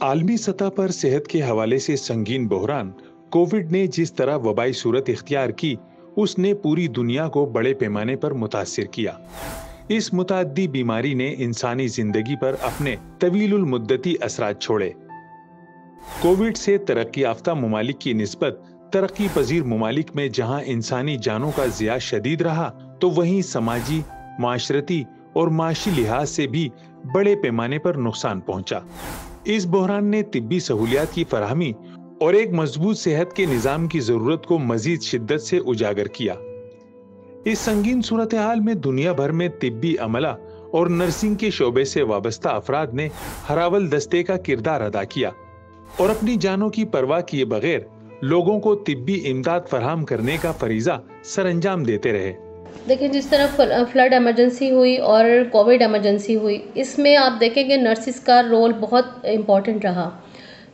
आलमी सतह पर सेहत के हवाले से संगीन बहरान कोविड ने जिस तरह वबाई सूरत इख्तियार की, उसने पूरी दुनिया को बड़े पैमाने पर मुतासिर किया। इस मुताद्दी बीमारी ने इंसानी जिंदगी पर अपने तवीलुल मुद्दती असरात छोड़े। कोविड से तरक्की याफ्ता ममालिक की निस्बत तरक्की पजीर ममालिक में जहां इंसानी जानों का ज़िया शदीद रहा, तो वहीं समाजी, माशरती और माशी लिहाज से भी बड़े पैमाने पर नुकसान पहुंचा। इस बहरान ने तिब्बी सहूलियात की फराहमी और एक मजबूत सेहत के निज़ाम की जरूरत को मजीद शिद्दत से उजागर किया। इस संगीन सूरत हाल में दुनिया भर में तिब्बी अमला और नर्सिंग के शोबे से वाबस्ता अफराद ने हरावल दस्ते का किरदार अदा किया और अपनी जानों की परवाह किए बगैर लोगों को तिब्बी इमदाद फराहम करने का फरीजा सरअंजाम देते रहे। देखिए, जिस तरह फ्लड इमरजेंसी हुई और कोविड इमरजेंसी हुई, इसमें आप देखेंगे नर्सिस का रोल बहुत इम्पॉर्टेंट रहा।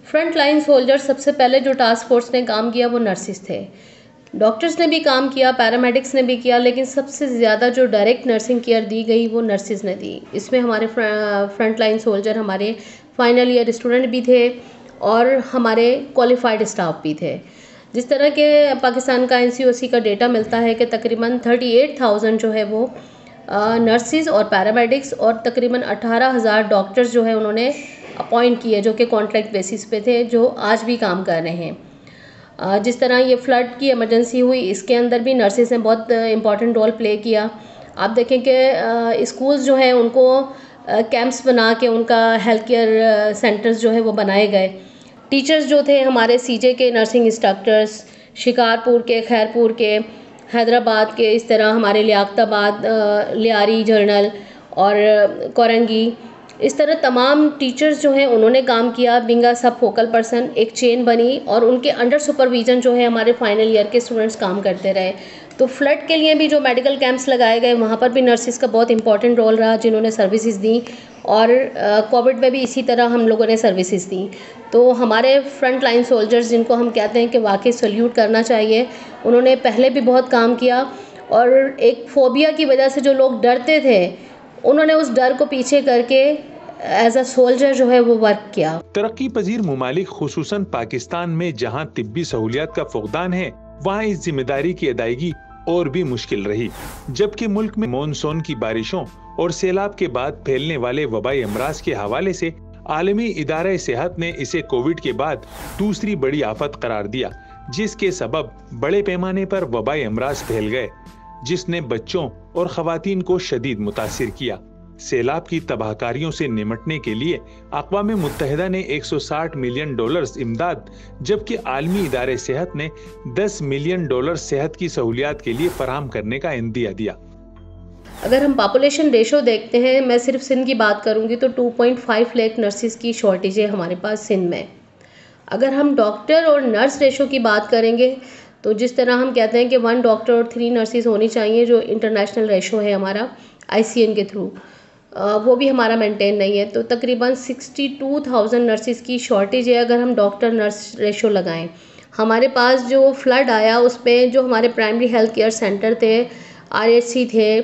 फ्रंट लाइन सोल्जर सबसे पहले जो टास्क फोर्स ने काम किया वो नर्सिस थे। डॉक्टर्स ने भी काम किया, पैरामेडिक्स ने भी किया, लेकिन सबसे ज़्यादा जो डायरेक्ट नर्सिंग केयर दी गई वो नर्सिस ने दी। इसमें हमारे फ्रंट लाइन सोल्जर हमारे फाइनल ईयर स्टूडेंट भी थे और हमारे क्वालिफाइड स्टाफ भी थे। जिस तरह के पाकिस्तान का NCOC का डेटा मिलता है कि तकरीबन 38,000 जो है वो नर्सिस और पैरामेडिक्स और तकरीबन 18,000 डॉक्टर्स जो है उन्होंने अपॉइंट किए, जो कि कॉन्ट्रैक्ट बेसिस पे थे, जो आज भी काम कर रहे हैं। जिस तरह ये फ्लड की इमरजेंसी हुई, इसके अंदर भी नर्सिस ने बहुत इम्पॉर्टेंट रोल प्ले किया। आप देखें कि स्कूल्स जो हैं उनको कैंप्स बना के उनका हेल्थ केयर सेंटर्स जो है वो बनाए गए। टीचर्स जो थे हमारे CJ के नर्सिंग इंस्ट्रक्टर्स, शिकारपुर के, खैरपुर के, हैदराबाद के, इस तरह हमारे लियाकताबाद, लियारी जर्नल और कोरंगी, इस तरह तमाम टीचर्स जो हैं उन्होंने काम किया। बिंगा सब फोकल पर्सन एक चेन बनी और उनके अंडर सुपरविजन जो है हमारे फाइनल ईयर के स्टूडेंट्स काम करते रहे। तो फ्लड के लिए भी जो मेडिकल कैंप्स लगाए गए, वहाँ पर भी नर्सिस का बहुत इंपॉर्टेंट रोल रहा, जिन्होंने सर्विसेज दी। और कोविड में भी इसी तरह हम लोगों ने सर्विसेज दी। तो हमारे फ्रंट लाइन सोल्जर्स, जिनको हम कहते हैं कि वाकई सल्यूट करना चाहिए, उन्होंने पहले भी बहुत काम किया और एक फोबिया की वजह से जो लोग डरते थे, उन्होंने उस डर को पीछे करके एज अ सोल्जर जो है वो वर्क किया। तरक्की पजीर ममालिक खुसूसन पाकिस्तान में जहाँ तिब्बी सहूलियात का फुकदान है, वहाँ इस जिम्मेदारी की अदायगी और भी मुश्किल रही। जबकि मुल्क में मॉनसून की बारिशों और सैलाब के बाद फैलने वाले वबाई अमराज के हवाले से आलमी इदारा सेहत ने इसे कोविड के बाद दूसरी बड़ी आफत करार दिया, जिसके सबब बड़े पैमाने पर वबाई अमराज फैल गए, जिसने बच्चों और खवातीन को शदीद मुतासिर किया। सैलाब की तबाहकारियों से निमटने के लिए अक़वाम मुत्तहिदा ने $160 मिलियन इमदाद, जबकि आलमी इदारे सेहत ने $10 मिलियन सेहत की सहूलियात के लिए फराहम करने का इंदिया दिया। अगर हम पॉपुलेशन रेशो देखते हैं, मैं सिर्फ सिंध की बात करूंगी तो 2.5 लाख नर्सिस की शॉर्टेज है हमारे पास सिंध में। अगर हम डॉक्टर और नर्स रेशो की बात करेंगे तो जिस तरह हम कहते हैं कि 1 डॉक्टर और 3 नर्सिस होनी चाहिए, जो इंटरनेशनल रेशो है हमारा ICN के थ्रू, वो भी हमारा मेंटेन नहीं है। तो तकरीबन 62,000 नर्सिस की शॉर्टेज है अगर हम डॉक्टर नर्स रेशो लगाएं। हमारे पास जो फ्लड आया उसमें जो हमारे प्राइमरी हेल्थ केयर सेंटर थे, RHC थे,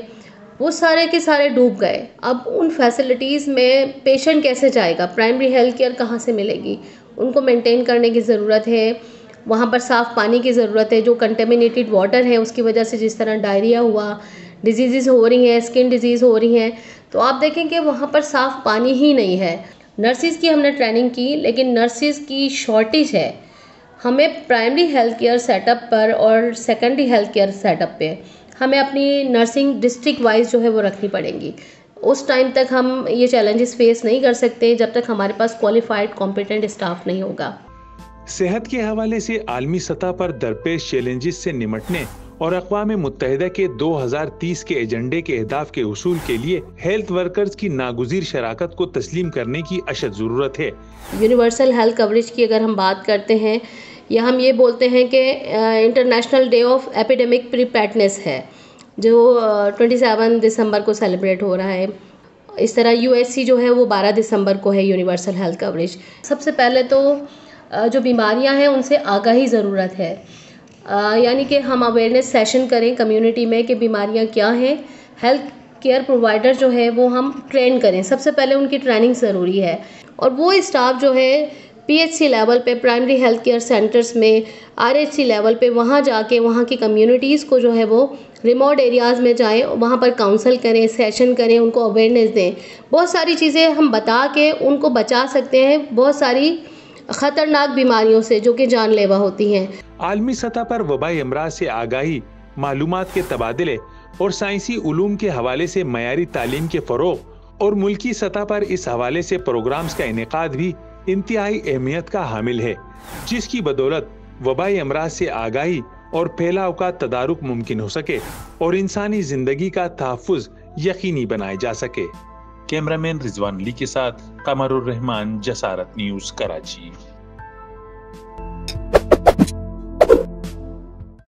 वो सारे के सारे डूब गए। अब उन फैसिलिटीज़ में पेशेंट कैसे जाएगा, प्राइमरी हेल्थ केयर कहाँ से मिलेगी? उनको मेंटेन करने की ज़रूरत है। वहाँ पर साफ़ पानी की ज़रूरत है। जो कंटेमिनेटेड वाटर है उसकी वजह से जिस तरह डायरिया हुआ, डिजीज़ हो रही हैं, स्किन डिजीज़ हो रही हैं, तो आप देखें कि वहाँ पर साफ़ पानी ही नहीं है। नर्सिस की हमने ट्रेनिंग की, लेकिन नर्सिस की शॉर्टेज है। हमें प्राइमरी हेल्थ केयर सेटअप पर और सेकेंडरी हेल्थ केयर सेटअप पे हमें अपनी नर्सिंग डिस्ट्रिक्ट वाइज जो है वो रखनी पड़ेंगी। उस टाइम तक हम ये चैलेंजेस फेस नहीं कर सकते जब तक हमारे पास क्वालिफाइड कॉम्पिटेंट स्टाफ नहीं होगा। सेहत के हवाले से आलमी सतह पर दरपेश चैलेंजेस से निमटने और अक़वाम मुत्तहिदा के 2030 के एजेंडे के अहदाफ के हुसूल के लिए हेल्थ वर्कर्स की नागुज़ीर शराकत को तस्लीम करने की अशद ज़रूरत है। यूनिवर्सल हेल्थ कवरेज की अगर हम बात करते हैं, या हम ये बोलते हैं कि international day of epidemic preparedness है, जो 27 दिसंबर को सेलिब्रेट हो रहा है। इस तरह USC जो है वो 12 दिसंबर को है यूनिवर्सल हेल्थ कवरेज। सबसे पहले तो जो बीमारियां हैं उनसे आगाही ज़रूरत है, यानी कि हम अवेयरनेस सेशन करें कम्युनिटी में कि बीमारियां क्या हैं, हेल्थ केयर प्रोवाइडर जो है वो हम ट्रेन करें। सबसे पहले उनकी ट्रेनिंग ज़रूरी है, और वो स्टाफ जो है पीएचसी लेवल पे, प्राइमरी हेल्थ केयर सेंटर्स में, आरएचसी लेवल पे वहाँ जाके वहाँ की कम्युनिटीज़ को जो है वो रिमोट एरियाज़ में जाएं, वहाँ पर काउंसल करें, सेशन करें, उनको अवेयरनेस दें। बहुत सारी चीज़ें हम बता के उनको बचा सकते हैं बहुत सारी ख़तरनाक बीमारियों से जो कि जानलेवा होती हैं। आलमी सतह पर वबाई अमराज से आगाही, मालूमात के तबादले और साइंसी उलूम के हवाले से मयारी तालीम के फ़रोग़ और मुल्की सतह पर इस हवाले से प्रोग्राम्स का इनेकाद भी इंतहाई अहमियत का हामिल है, जिसकी बदौलत वबाई अमराज से आगाही और फैलाव का तदारुक मुमकिन हो सके और इंसानी जिंदगी का तहफ़्फ़ुज़ यकीनी बनाया जा सके। कैमरामैन रिजवान अली के साथ कमरुर रहमान, जसारत न्यूज़, कराची।